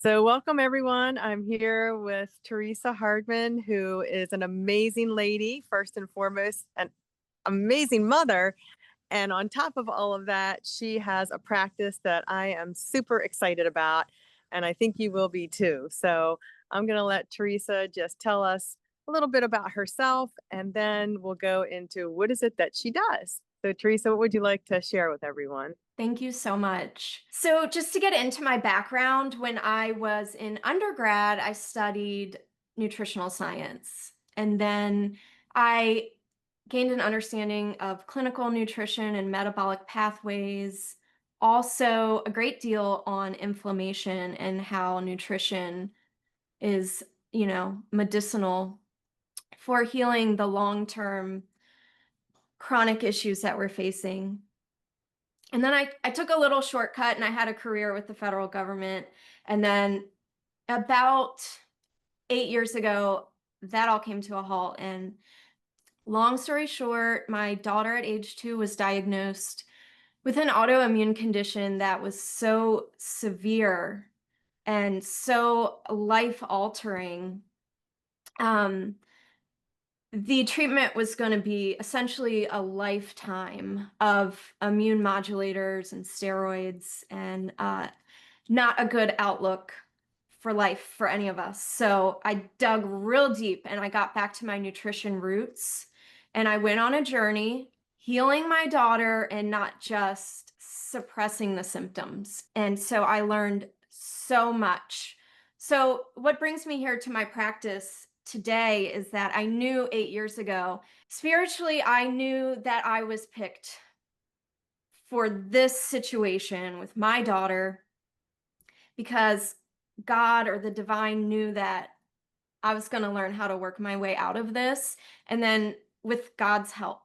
So, welcome everyone. I'm here with Teresa Hardman, who is an amazing lady, first and foremost, an amazing mother. And on top of all of that, she has a practice that I am super excited about. And I think you will be too. So, I'm going to let Teresa just tell us a little bit about herself, and then we'll go into what is it that she does. So, Teresa, what would you like to share with everyone? Thank you so much. So, just to get into my background, when I was in undergrad, I studied nutritional science. And then I gained an understanding of clinical nutrition and metabolic pathways, also a great deal on inflammation and how nutrition is, medicinal for healing the long-term chronic issues that we're facing. And then I took a little shortcut and I had a career with the federal government. And then about 8 years ago, that all came to a halt. And long story short, my daughter at age 2 was diagnosed with an autoimmune condition that was so severe and so life altering. Um, the treatment was going to be essentially a lifetime of immune modulators and steroids, and not a good outlook for life for any of us. So I dug real deep and I got back to my nutrition roots, and I went on a journey healing my daughter and not just suppressing the symptoms. And so I learned so much. So, what brings me here to my practice today is that I knew 8 years ago, spiritually, I knew that I was picked for this situation with my daughter because God or the divine knew that I was going to learn how to work my way out of this. And then with God's help.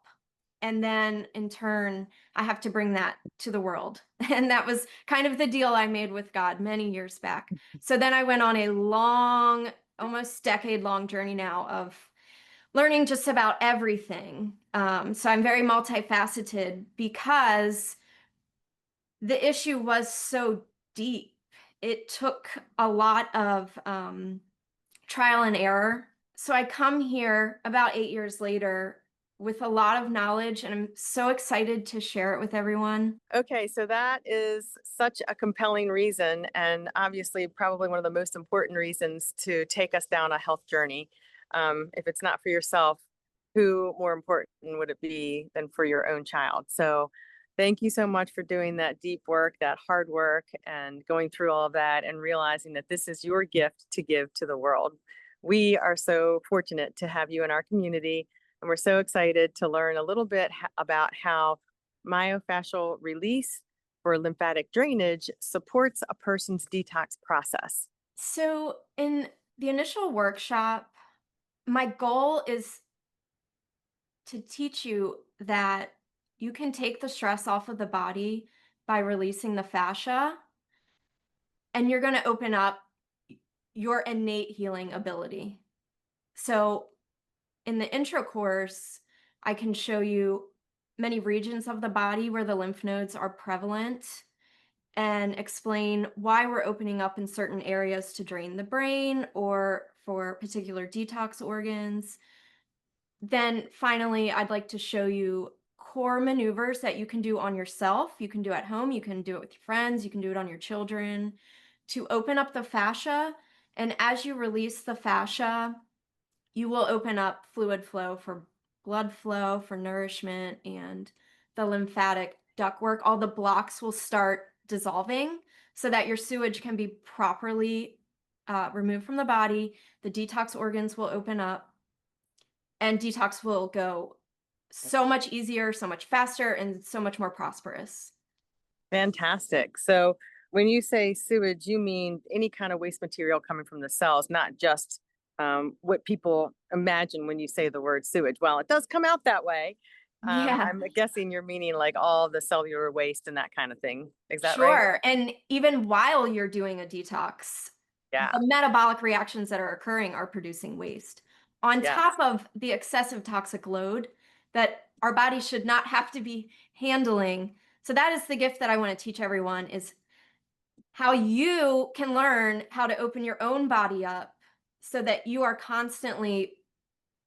And then in turn, I have to bring that to the world. And that was kind of the deal I made with God many years back. So then I went on a long, almost decade long journey now of learning just about everything. So I'm very multifaceted because the issue was so deep. It took a lot of trial and error. So I come here about 8 years later with a lot of knowledge, and I'm so excited to share it with everyone. Okay, so that is such a compelling reason, and obviously, probably one of the most important reasons to take us down a health journey. If it's not for yourself, who more important would it be than for your own child? So, thank you so much for doing that deep work, that hard work, and going through all of that and realizing that this is your gift to give to the world. We are so fortunate to have you in our community, and we're so excited to learn a little bit about how myofascial release for lymphatic drainage supports a person's detox process. So, in the initial workshop, my goal is to teach you that you can take the stress off of the body by releasing the fascia, and you're going to open up your innate healing ability. So, in the intro course, I can show you many regions of the body where the lymph nodes are prevalent and explain why we're opening up in certain areas to drain the brain or for particular detox organs. Then finally, I'd like to show you core maneuvers that you can do on yourself. You can do at home, you can do it with your friends, you can do it on your children to open up the fascia. And as you release the fascia, you will open up fluid flow for blood flow, for nourishment, and the lymphatic ductwork. All the blocks will start dissolving so that your sewage can be properly removed from the body. The detox organs will open up, and detox will go so much easier, so much faster, and so much more prosperous. Fantastic. So, when you say sewage, you mean any kind of waste material coming from the cells, not just what people imagine when you say the word sewage. Well, it does come out that way. Yeah. I'm guessing you're meaning like all the cellular waste and that kind of thing. Is that right? Sure. And even while you're doing a detox, Yeah. the metabolic reactions that are occurring are producing waste. On Yes. top of the excessive toxic load that our body should not have to be handling. So that is the gift that I want to teach everyone is how you can learn how to open your own body up so that you are constantly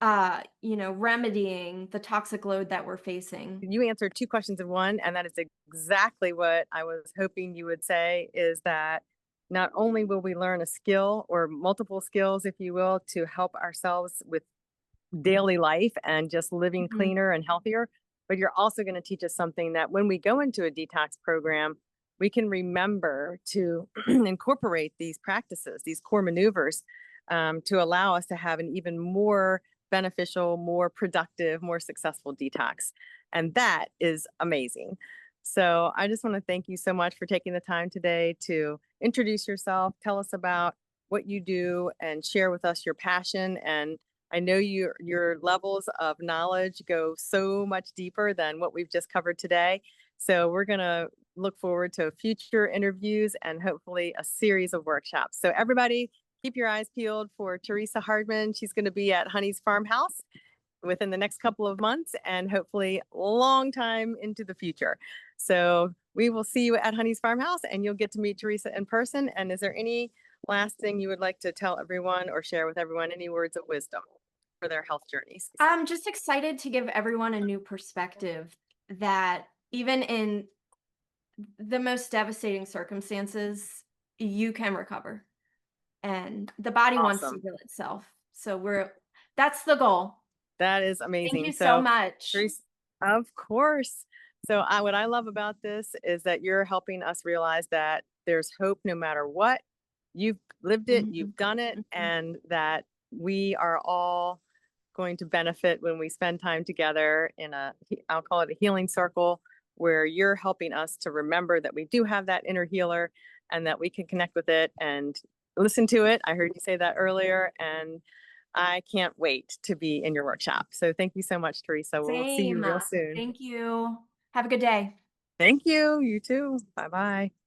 remedying the toxic load that we're facing. You answered two questions in one, and that is exactly what I was hoping you would say, is that not only will we learn a skill or multiple skills, if you will, to help ourselves with daily life and just living Mhm. cleaner and healthier, but you're also going to teach us something that when we go into a detox program, we can remember to incorporate these practices, these core maneuvers, to allow us to have an even more beneficial, more productive, more successful detox. And that is amazing. So I just want to thank you so much for taking the time today to introduce yourself, tell us about what you do, and share with us your passion. And I know your levels of knowledge go so much deeper than what we've just covered today. So we're going to look forward to future interviews and hopefully a series of workshops. So everybody, keep your eyes peeled for Teresa Hardman. She's going to be at Honey's Farmhouse within the next couple of months and hopefully a long time into the future. So we will see you at Honey's Farmhouse and you'll get to meet Teresa in person. And is there any last thing you would like to tell everyone or share with everyone, any words of wisdom for their health journeys? I'm just excited to give everyone a new perspective that even in the most devastating circumstances, you can recover and the body wants to Awesome. heal itself. So that's the goal. That is Thank amazing. you so So, much. Teresa, of course. So, what I love about this is that you're helping us realize that there's hope no matter what. You've lived it, Mhm, you've done it, mhm. and that we are all going to benefit when we spend time together in I'll call it a healing circle, where you're helping us to remember that we do have that inner healer and that we can connect with it and listen to it. I heard you say that earlier. And I can't wait to be in your workshop. So thank you so much, Teresa. We'll see you Same. real soon. Thank you. Have a good day. Thank you. You too. Bye bye.